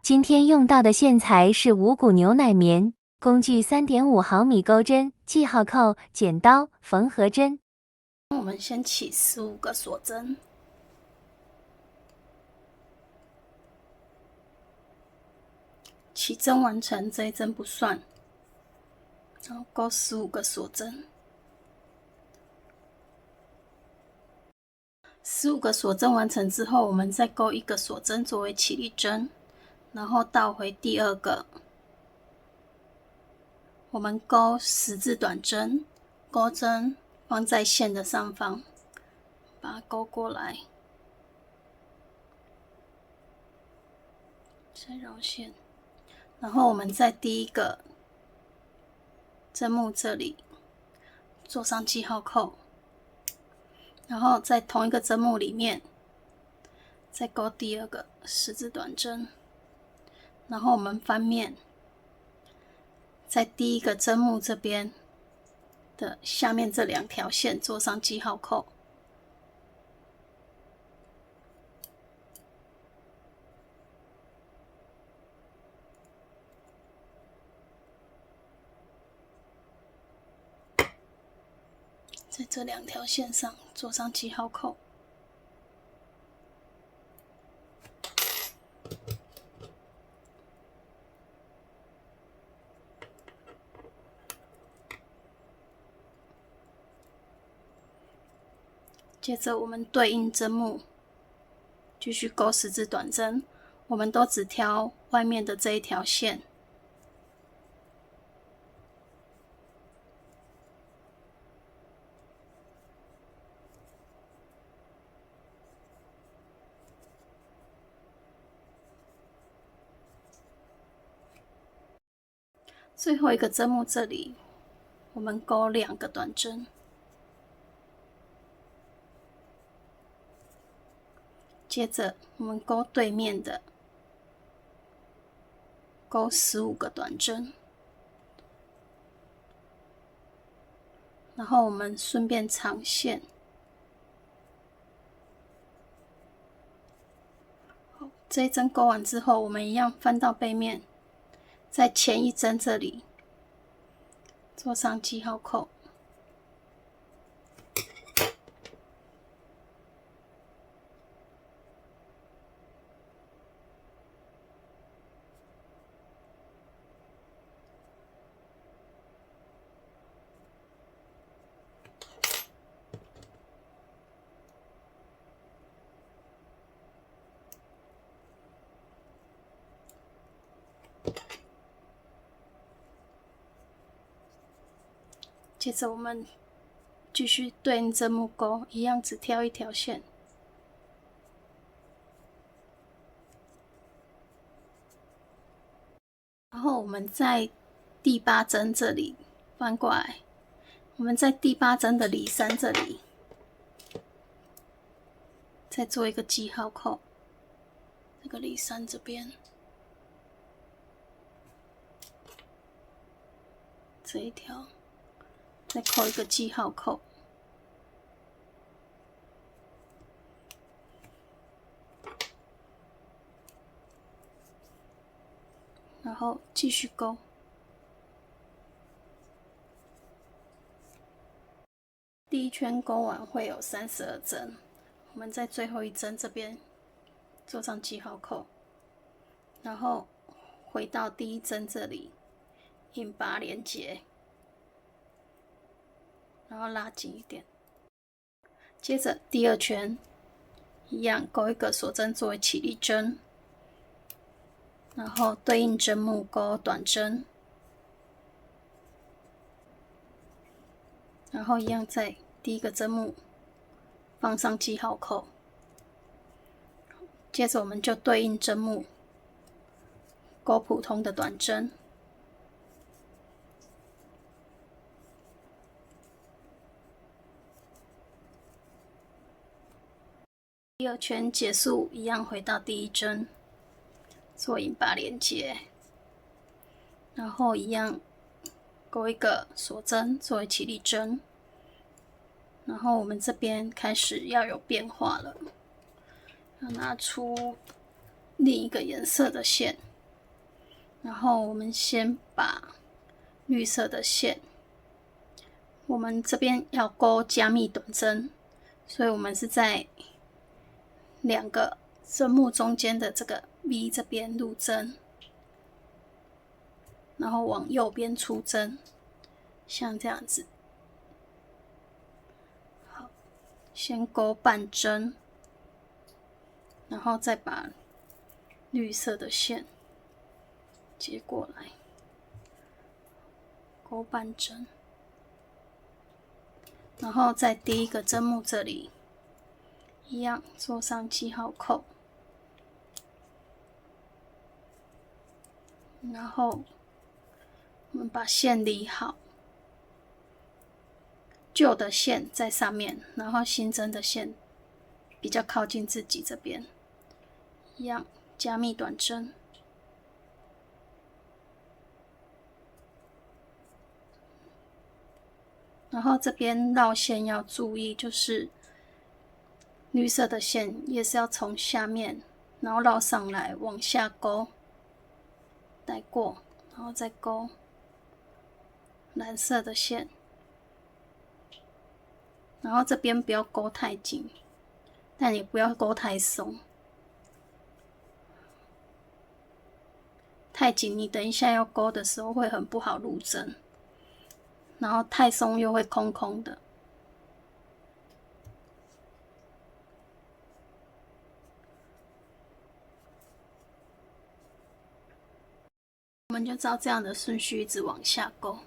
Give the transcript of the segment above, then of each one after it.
今天用到的线材是五谷牛奶棉，工具3.5毫米钩针、记号扣、剪刀、缝合针。我们先起15个锁针，起针完成，这一针不算，然后钩15个锁针，15个锁针完成之后，我们再钩1个锁针作为起立针，然后倒回第2个，我们钩10字短针，钩针放在线的上方，把它钩过来，再绕线，然后我们在第1个针目这里做上记号扣，然后在同一个针目里面再钩第2个10字短针，然后我们翻面，在第1个针目这边的下面这2条线做上记号扣，在这2条线上做上记号扣。接着我们对应针目继续钩10字短针，我们都只挑外面的这一条线，最后一个针目这里我们钩2个短针，接着我们钩对面的，钩15个短针，然后我们顺便长线，这一针钩完之后，我们一样翻到背面，在前一针这里做上记号扣，接着我们继续对应针目钩，一样只挑1条线，然后我们在第8针这里翻过来，我们在第8针的里3这里再做一个记号扣，这个里3这边这一条再扣一个记号扣，然后继续钩。第一圈钩完会有32针，我们在最后一针这边做上记号扣，然后回到第一针这里印8连结，然后拉紧一点。接着第2圈一样钩1个锁针作为起立针，然后对应针目钩短针，然后一样在第1个针目放上记号扣，接着我们就对应针目钩普通的短针，第2圈结束，一样回到第一针，做引拔连接，然后一样钩一个锁针作为起立针，然后我们这边开始要有变化了，要拿出另一个颜色的线，然后我们先把绿色的线，我们这边要钩加密短针，所以我们是在两个针目中间的这个 V 这边入针，然后往右边出针，像这样子。好，先钩半针，然后再把绿色的线接过来，钩半针，然后在第一个针目这里一样做上记号扣，然后我们把线理好，旧的线在上面，然后新针的线比较靠近自己这边，一样加密短针，然后这边绕线要注意，就是绿色的线也是要从下面，然后绕上来往下钩，带过，然后再钩蓝色的线，然后这边不要钩太紧，但也不要钩太松。太紧，你等一下要钩的时候会很不好入针，然后太松又会空空的。我们就照这样的顺序一直往下钩。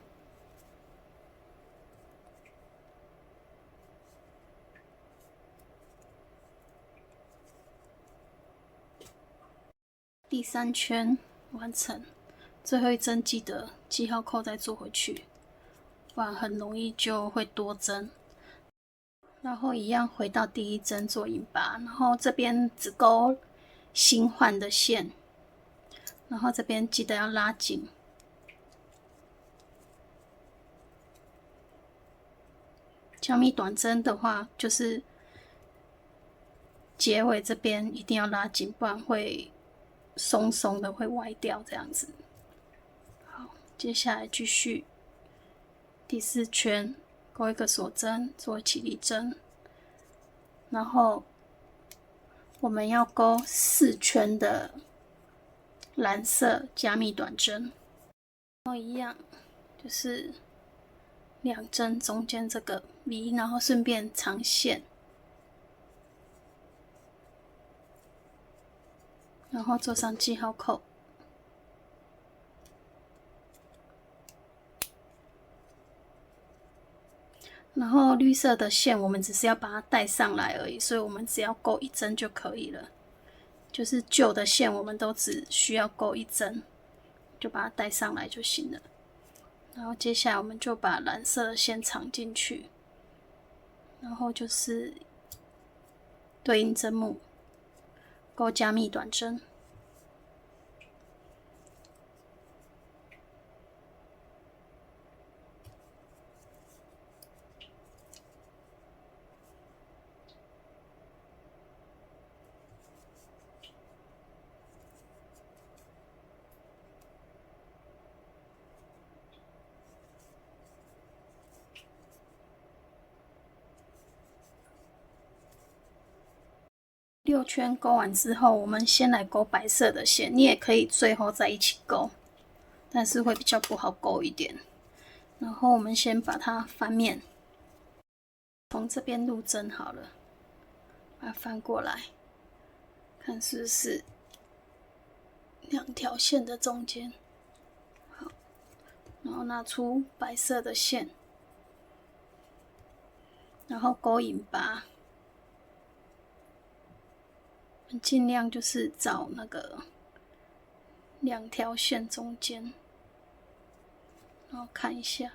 第3圈完成，最后一针记得记号扣再做回去，不然很容易就会多针。然后一样回到第1针做引拔，然后这边只钩新换的线，然后这边记得要拉紧。加密短针的话，就是结尾这边一定要拉紧，不然会松松的，会歪掉这样子。好，接下来继续第4圈，钩一个锁针做起立针，然后我们要钩4圈的蓝色加密短针，然后一样就是2针中间这个 V， 然后顺便长线，然后做上记号扣。然后绿色的线我们只是要把它带上来而已，所以我们只要钩1针就可以了。就是旧的线我们都只需要钩1针，就把它带上来就行了。然后接下来我们就把蓝色的线藏进去，然后就是对应针目钩加密短针。6圈钩完之后，我们先来钩白色的线，你也可以最后再一起钩，但是会比较不好钩一点。然后我们先把它翻面，从这边入针好了，把它翻过来，看是不是2条线的中间。好，然后拿出白色的线，然后钩引拔。尽量就是找那个2条线中间，然后看一下，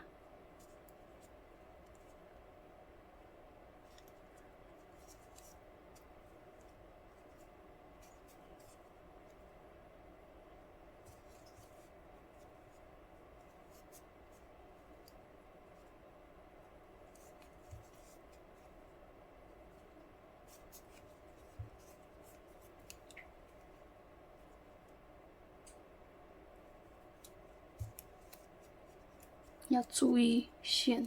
要注意线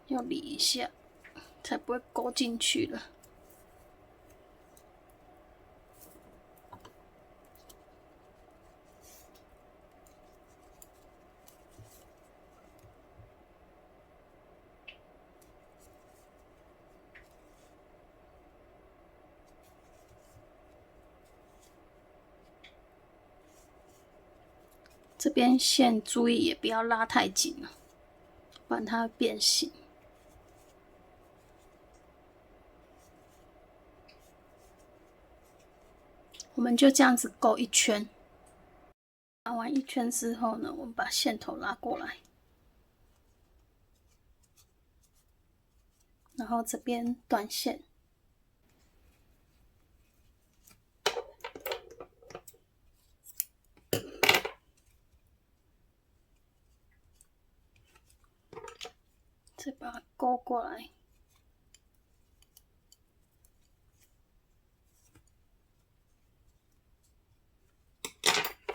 要理一下，才不会勾进去了。这边线注意也不要拉太紧了，不然它会变形。我们就这样子勾一圈，拉完一圈之后呢，我们把线头拉过来，然后这边断线。再把它勾过来，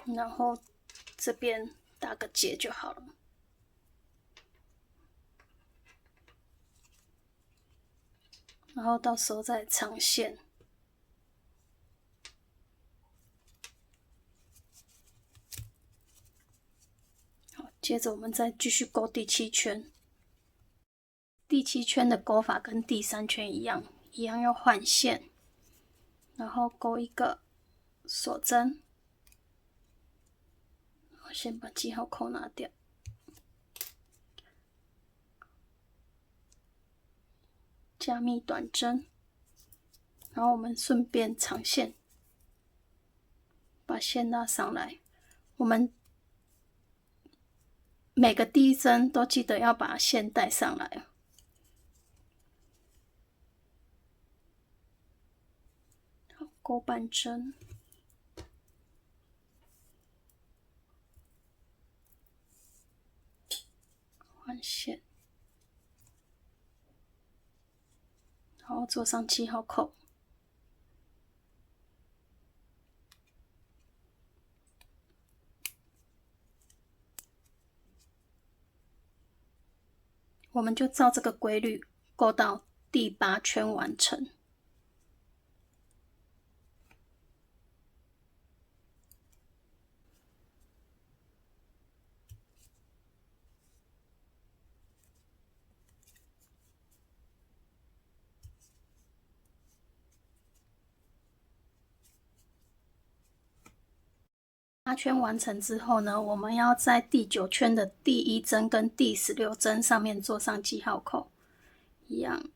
然后这边打个结就好了。然后到时候再长线。好，接着我们再继续勾第7圈。第7圈的勾法跟第3圈一样要换线，然后勾一个锁针。我先把记号扣拿掉，加密短针，然后我们顺便长线，把线拉上来。我们每个第一针都记得要把线带上来。好，勾半针。换线，然后做上记号扣。我们就照这个规律勾到第8圈完成。8圈完成之后呢，我们要在第9圈的第1针跟第16针上面做上记号扣，一样。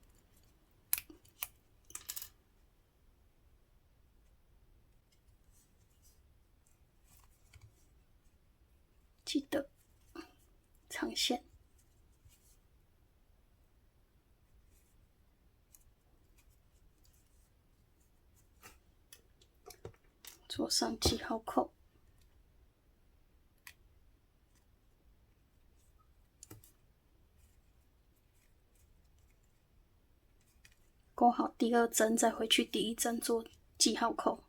记得长线。做上记号扣。勾好第2针，再回去第1针做记号扣。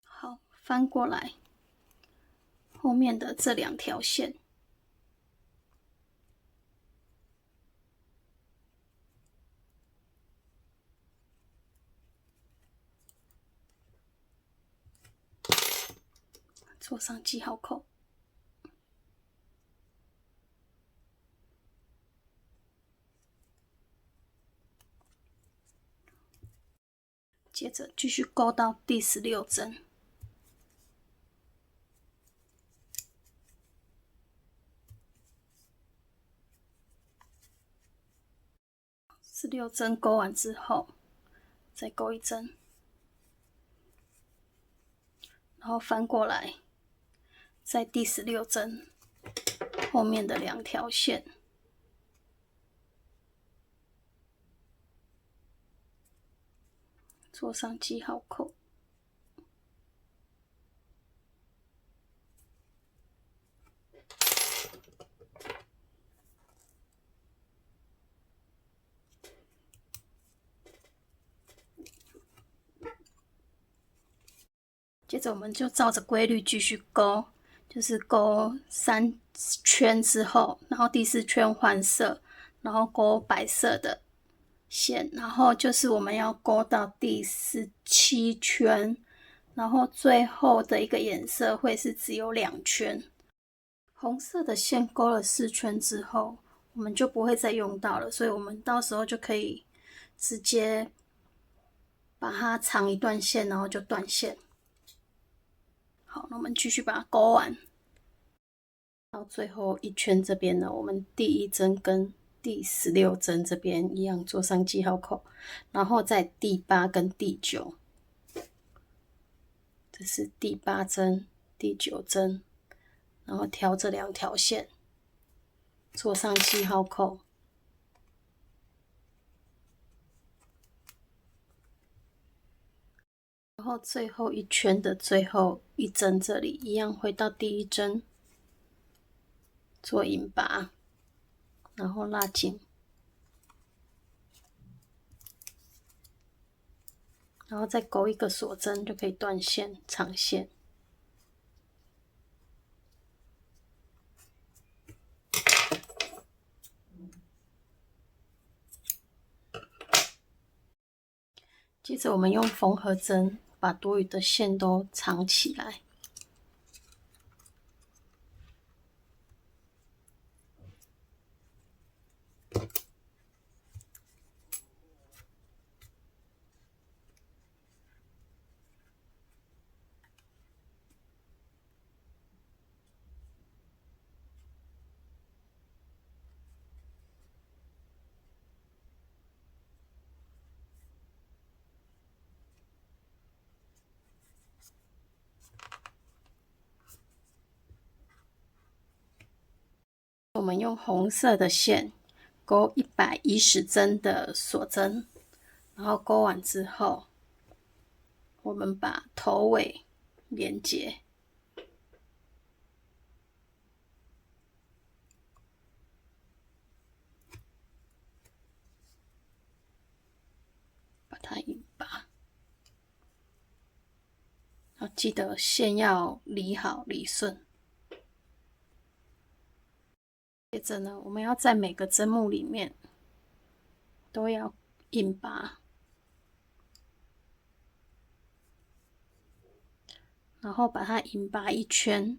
好，翻过来，后面的这2条线，做上记号扣。接着继续勾到第16针。16针勾完之后，再勾1针，然后翻过来，在第16针后面的2条线，做上记号扣。接着我们就照着规律继续勾，就是勾3圈之后，然后第4圈换色，然后勾白色的线，然后就是我们要勾到第17圈，然后最后的一个颜色会是只有2圈。红色的线勾了4圈之后，我们就不会再用到了，所以我们到时候就可以直接把它长一段线，然后就断线。好，那我们继续把它勾完。到最后一圈这边呢，我们第1针跟第16针这边一样做上记号扣，然后在第8跟第9，这是第8针、第9针，然后挑这2条线做上记号扣。然后最后一圈的最后一针这里一样回到第1针做引拔，然后拉紧，然后再勾一个锁针就可以断线长线。接着我们用缝合针把多余的线都藏起来。我们用红色的线勾110针的锁针，然后勾完之后，我们把头尾连接，把它引拔。要记得线要理好理顺。接着呢，我们要在每个针目里面都要引拔，然后把它引拔1圈。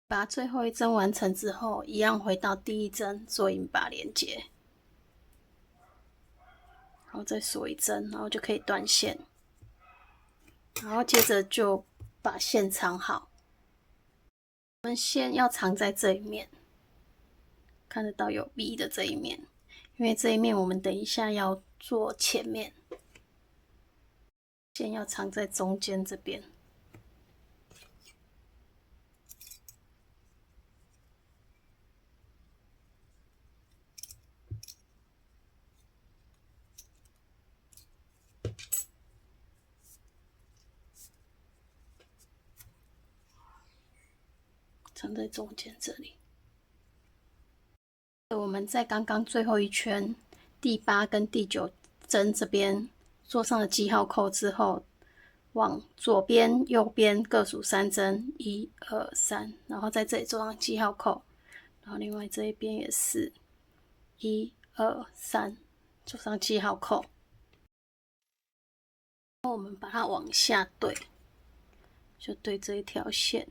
把最后一针完成之后，一样回到第1针做引拔连接，然后再锁1针，然后就可以断线。然后接着就把线藏好。我们线要藏在这一面，看得到有 V 的这一面，因为这一面我们等一下要做前面，线要藏在中间这边。藏在中间这里。我们在刚刚最后一圈第8跟第9针这边做上了记号扣之后，往左边、右边各数3针，1、2、3，然后在这里做上记号扣，然后另外这一边也是1、2、3，做上记号扣。然后我们把它往下对，就对这一条线。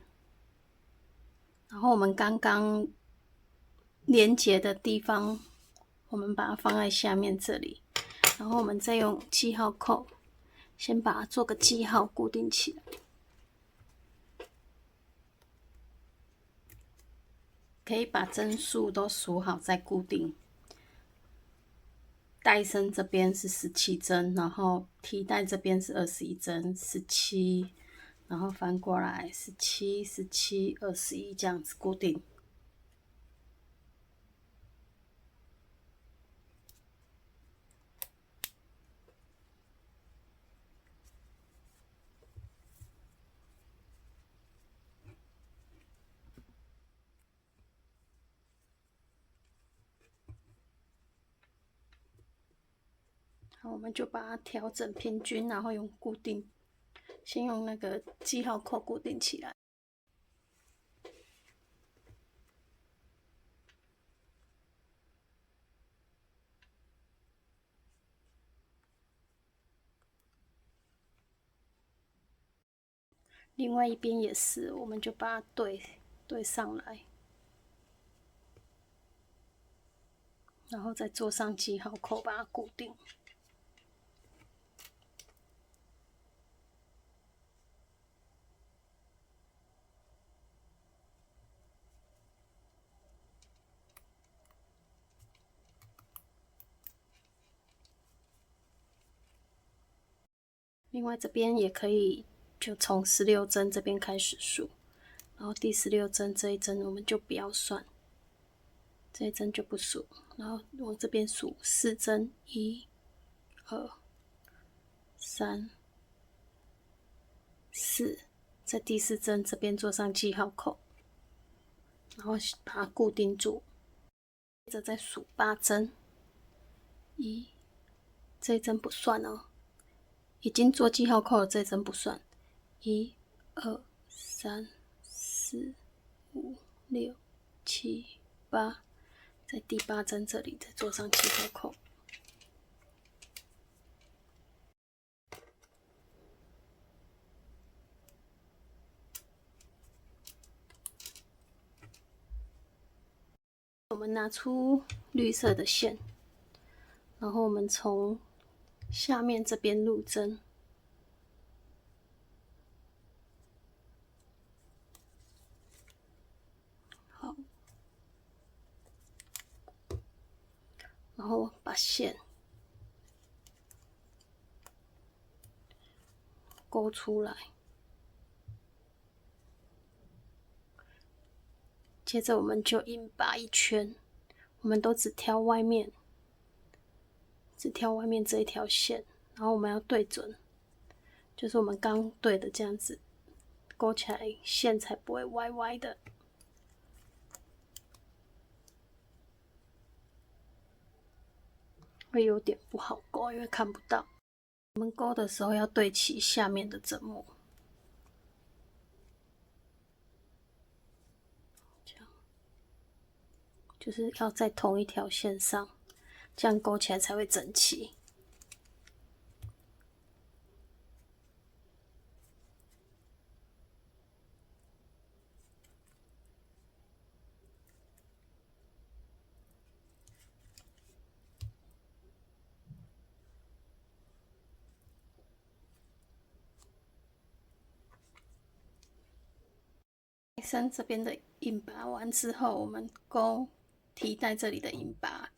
然后我们刚刚连接的地方，我们把它放在下面这里，然后我们再用记号扣先把它做个记号固定起来。可以把针数都数好再固定。带身这边是17针，然后提带这边是21针，17，然后翻过来17、17、21这样子固定。好，我们就把它调整平均，然后用固定，先用那个记号扣固定起来。另外一边也是，我们就把它对上来，然后再做上记号扣，把它固定。另外这边也可以，就从16针这边开始数，然后第16针这一针我们就不要算，这一针就不数，然后往这边数4针，1、2、3、4，在第4针这边做上记号扣，然后把它固定住，接着再数8针，1，这一针不算哦。已经做记号扣了，这一针不算。1、2、3、4、5、6、7、8，在第8针这里再做上记号扣。我们拿出绿色的线，然后我们从下面这边入针。好，然后把线勾出来，接着我们就硬拔一圈，我们都只挑外面，只挑外面这一条线，然后我们要对准，就是我们刚对的这样子，勾起来线才不会歪歪的。会有点不好勾，因为看不到。我们勾的时候要对齐下面的针目，这样就是要在同一条线上，这样勾起来才会整齐。内身这边的硬拔完之后，我们勾提带这里的硬拔，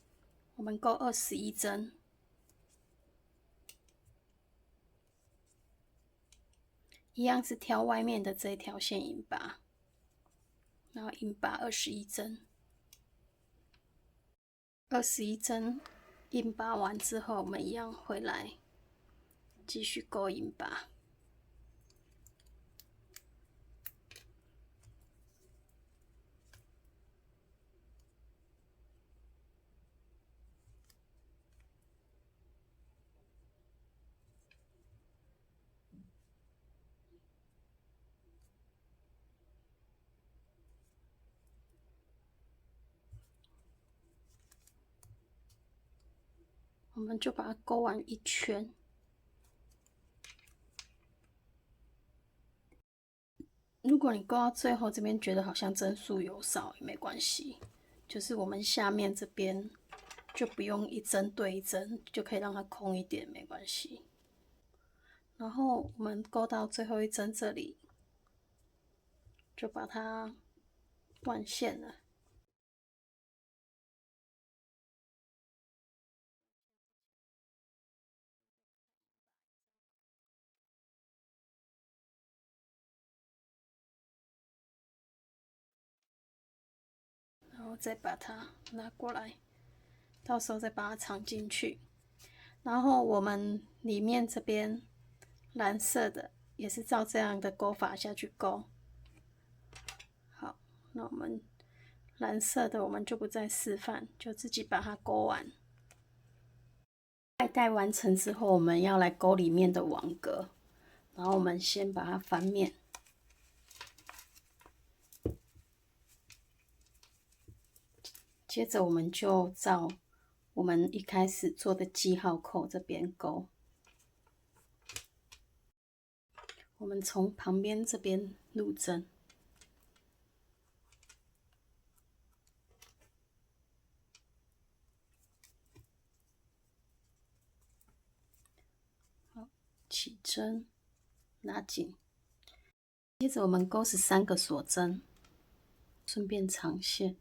我们勾21针，一样是挑外面的这一条线硬拔，然后硬拔21针，21针硬拔完之后，我们一样回来继续勾硬拔。我们就把它勾完一圈。如果你勾到最后这边觉得好像针数有少也没关系，就是我们下面这边就不用一针对一针，就可以让它空一点，没关系。然后我们勾到最后一针这里，就把它断线了。然后再把它拿过来，到时候再把它藏进去。然后我们里面这边蓝色的也是照这样的勾法下去勾。好，那我们蓝色的我们就不再示范，就自己把它勾完。概完成之后，我们要来勾里面的网格，然后我们先把它翻面，接着我们就照我们一开始做的记号扣这边勾，我们从旁边这边入针。起针，拉紧，接着我们钩13个锁针，顺便长线。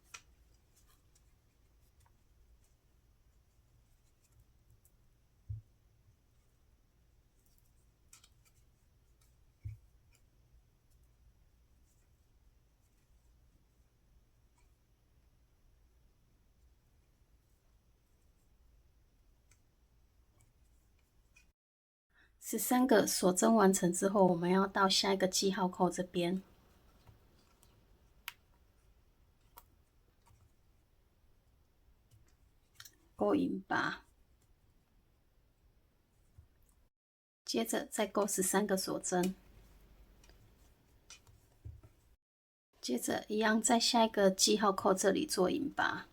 13个锁针完成之后，我们要到下一个记号扣这边，勾引拔，接着再勾13个锁针，接着一样在下一个记号扣这里做引拔。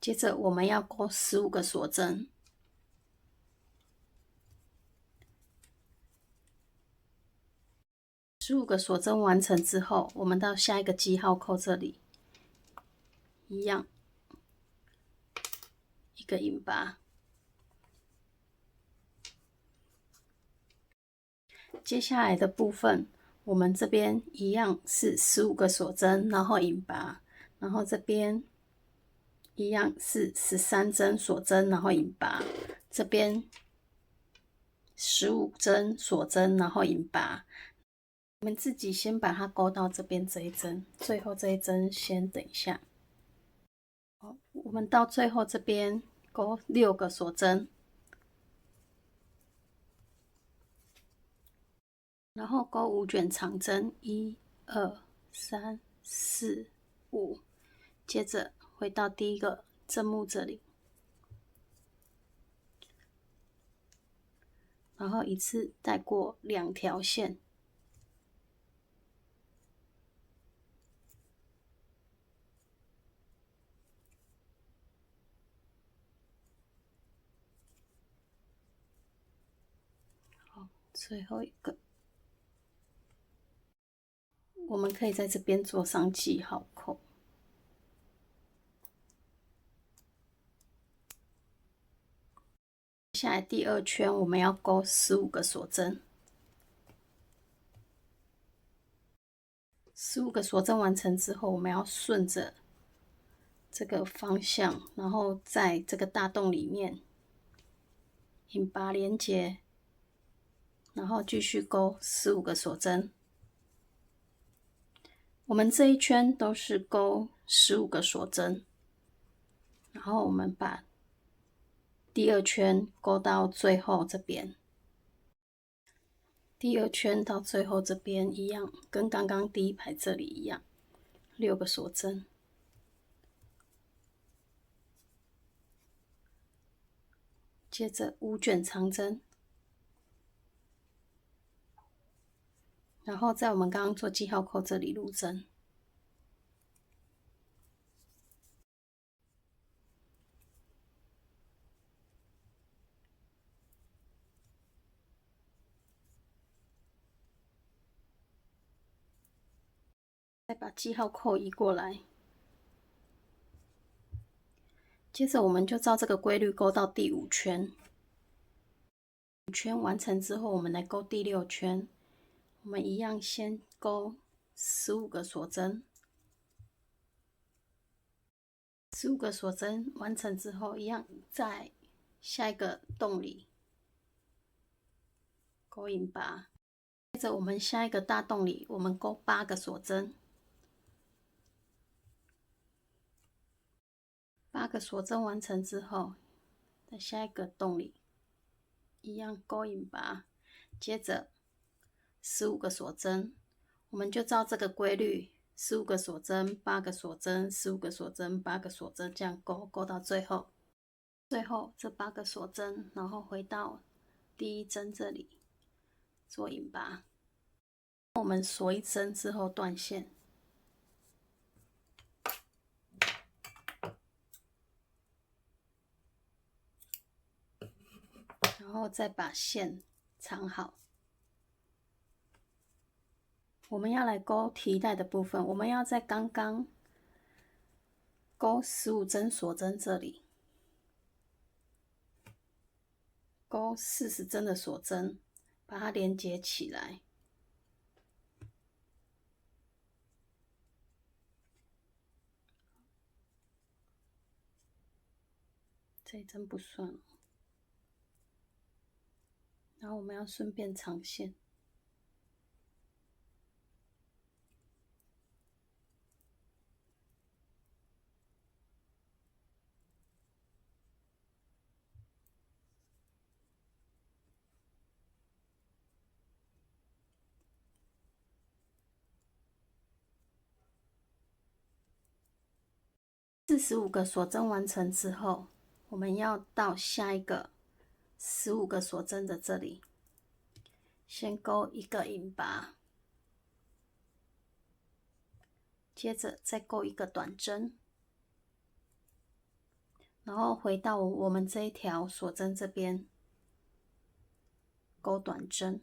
接着我们要勾15个锁针，15个锁针完成之后，我们到下一个记号扣这里，一样一个引拔。接下来的部分，我们这边一样是15个锁针，然后引拔，然后这边一样是13针锁针，然后引拔，这边15针锁针，然后引拔。我们自己先把它勾到这边这一针，最后这一针先等一下。好，我们到最后这边勾6个锁针，然后勾5卷长针，1、2、3、4、5，接着回到第一个针目这里，然后一次带过2条线。好，最后一个，我们可以在这边做上记号扣。接下来第2圈我们要勾15个锁针，15个锁针完成之后，我们要顺着这个方向，然后在这个大洞里面引拔连结，然后继续勾15个锁针。我们这一圈都是勾15个锁针，然后我们把第2圈勾到最后这边，第2圈到最后这边一样，跟刚刚第一排这里一样，6个锁针，接着5卷长针，然后在我们刚刚做记号扣这里入针。再把记号扣移过来，接着我们就照这个规律勾到第5圈。5圈完成之后，我们来勾第6圈。我们一样先勾15个锁针，15个锁针完成之后，一样在下一个洞里勾引拔。接着我们下一个大洞里，我们勾8个锁针。8个锁针完成之后，在下一个洞里一样勾引拔，接着15个锁针，我们就照这个规律，15个锁针，8个锁针，15个锁针，8个锁针，这样勾到最后，这8个锁针，然后回到第一针这里做引拔。我们锁一针之后断线，然后再把线藏好。我们要来钩提带的部分，我们要在刚刚钩15针锁针这里钩40针的锁针，把它连接起来。这一针不算了，然后我们要顺便藏线。45个锁针完成之后，我们要到下一个15个锁针的这里，先钩一个引拔，接着再钩一个短针，然后回到我们这一条锁针这边钩短针。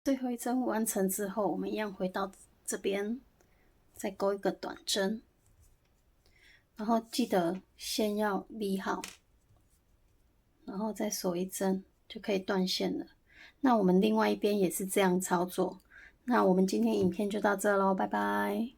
最后一针完成之后，我们一样回到这边，再钩一个短针，然后记得线要理好，然后再锁一针就可以断线了。那我们另外一边也是这样操作。那我们今天影片就到这咯，拜拜。